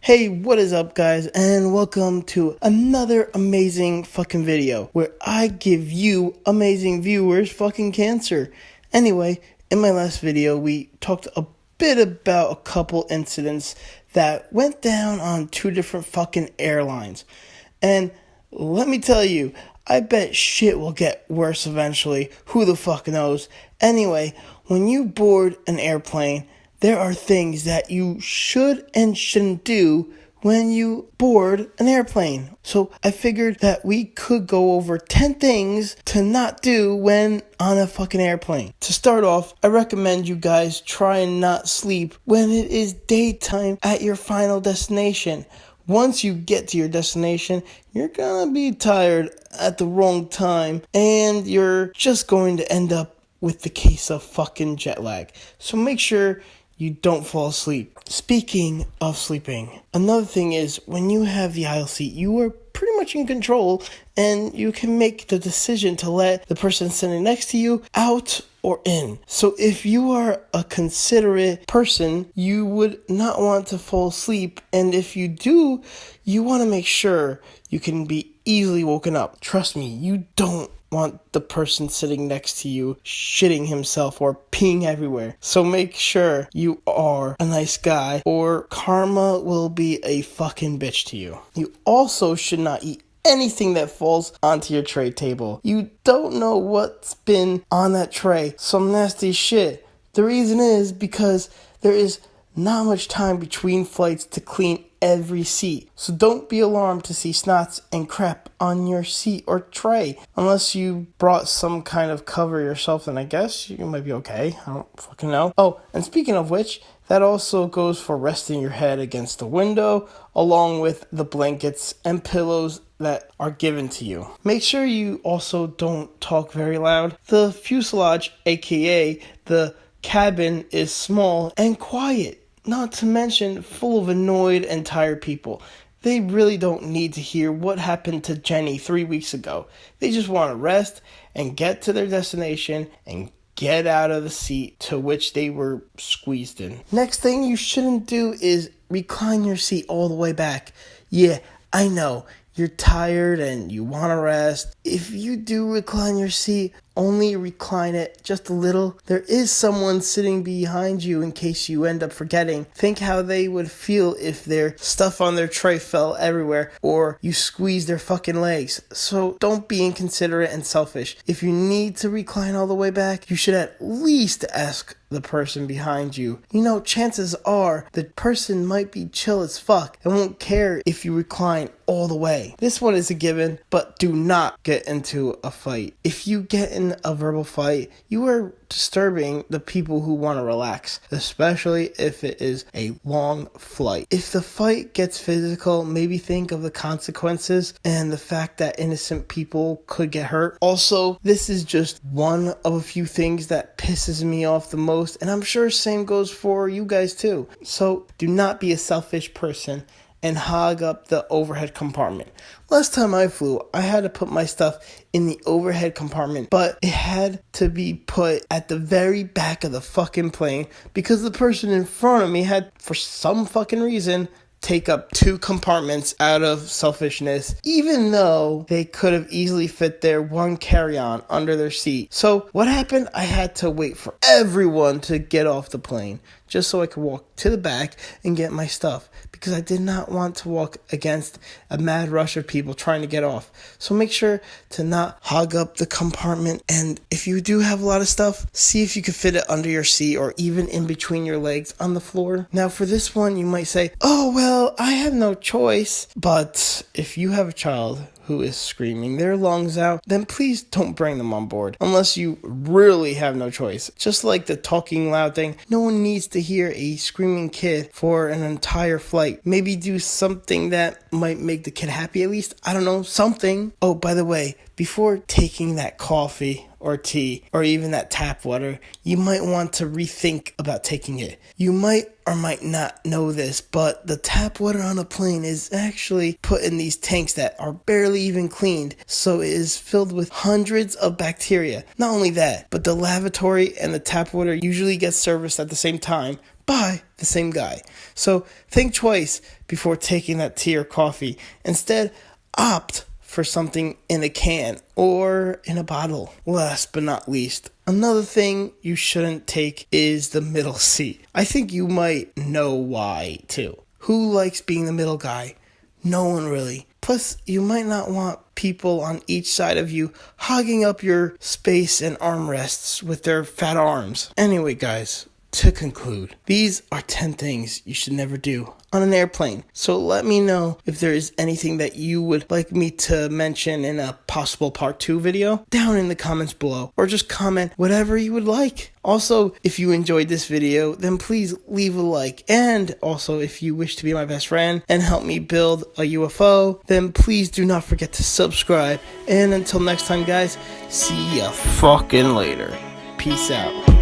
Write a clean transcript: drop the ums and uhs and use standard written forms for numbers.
Hey, what is up, guys, and welcome to another amazing fucking video where I give you amazing viewers fucking cancer. Anyway, in my last video, we talked a bit about a couple incidents that went down on two different fucking airlines. And let me tell you, I bet shit will get worse eventually. Who the fuck knows? Anyway, when you board an airplane, there are things that you should and shouldn't do when you board an airplane. So I figured that we could go over 10 things to not do when on a fucking airplane. To start off, I recommend you guys try and not sleep when it is daytime at your final destination. Once you get to your destination, you're gonna be tired at the wrong time and you're just going to end up with the case of fucking jet lag. So make sure you don't fall asleep. Speaking of sleeping, another thing is when you have the aisle seat, you are pretty much in control and you can make the decision to let the person sitting next to you out or in. So if you are a considerate person, you would not want to fall asleep, and if you do, you want to make sure you can be easily woken up. Trust me, you don't want the person sitting next to you shitting himself or peeing everywhere. So make sure you are a nice guy or karma will be a fucking bitch to you. You also should not eat anything that falls onto your tray table. You don't know what's been on that tray. Some nasty shit. The reason is because there is not much time between flights to clean every seat. So don't be alarmed to see snots and crap on your seat or tray. Unless you brought some kind of cover yourself, then I guess you might be okay. I don't fucking know. Oh, and speaking of which, that also goes for resting your head against the window, along with the blankets and pillows that are given to you. Make sure you also don't talk very loud. The fuselage, aka the cabin, is small and quiet. Not to mention full of annoyed and tired people. They really don't need to hear what happened to Jenny 3 weeks ago. They just want to rest and get to their destination and get out of the seat to which they were squeezed in. Next thing you shouldn't do is recline your seat all the way back. Yeah, I know, you're tired and you want to rest. If you do recline your seat, only recline it just a little. There is someone sitting behind you in case you end up forgetting. Think how they would feel if their stuff on their tray fell everywhere or you squeeze their fucking legs. So don't be inconsiderate and selfish. If you need to recline all the way back, you should at least ask the person behind you. You know, chances are the person might be chill as fuck and won't care if you recline all the way. This one is a given, but do not get into a fight. If you get in a verbal fight, you are disturbing the people who want to relax, especially if it is a long flight. If the fight gets physical, maybe think of the consequences and the fact that innocent people could get hurt. Also, this is just one of a few things that pisses me off the most, and I'm sure same goes for you guys too. So do not be a selfish person and hog up the overhead compartment. Last time I flew, I had to put my stuff in the overhead compartment, but it had to be put at the very back of the fucking plane because the person in front of me had, for some fucking reason, take up two compartments out of selfishness, even though they could have easily fit their one carry-on under their seat. So what happened? I had to wait for everyone to get off the plane just so I could walk to the back and get my stuff, because I did not want to walk against a mad rush of people trying to get off. So make sure to not hog up the compartment, and if you do have a lot of stuff, see if you can fit it under your seat or even in between your legs on the floor. Now for this one, you might say, oh well, I have no choice. But if you have a child who is screaming their lungs out, then please don't bring them on board unless you really have no choice. Just like the talking loud thing, no one needs to hear a screaming kid for an entire flight. Maybe do something that might make the kid happy at least. I don't know, something. Oh, by the way, before taking that coffee or tea or even that tap water, you might want to rethink about taking it. You might or might not know this, but the tap water on a plane is actually put in these tanks that are barely even cleaned, so it is filled with hundreds of bacteria. Not only that, but the lavatory and the tap water usually gets serviced at the same time by the same guy. So think twice before taking that tea or coffee. Instead, opt for something in a can or in a bottle. Last but not least, another thing you shouldn't take is the middle seat. I think you might know why too. Who likes being the middle guy? No one really. Plus, you might not want people on each side of you hogging up your space and armrests with their fat arms. Anyway, guys, to conclude, these are 10 things you should never do on an airplane. So let me know if there is anything that you would like me to mention in a possible part 2 video down in the comments below, or just comment whatever you would like. Also, if you enjoyed this video, then please leave a like. And also, if you wish to be my best friend and help me build a UFO, then please do not forget to subscribe. And until next time, guys, see ya fucking later. Peace out.